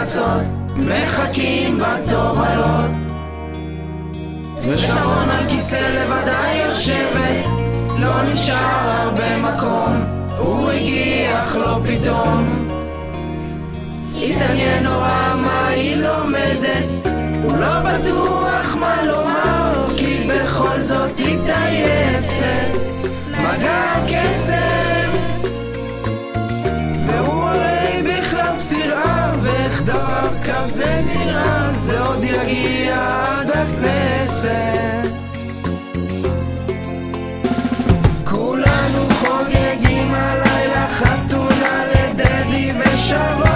חצות, מחכים בתובלות. ושרון על כיסא לבדה יושבת, לא נשאר הרבה מקום, הוא הגיח לו פתאום. התעניין נורא מה היא לומדת, הוא לא בטוח מה לומר, כי בכל זאת היא טייסת, מגע קסם. והוא הרי בכלל צירה, ואיך דבר כזה נראה, זה עוד יגיע עד הכנסת. כולנו חוגגים הלילה חתונה לדדי ושרון,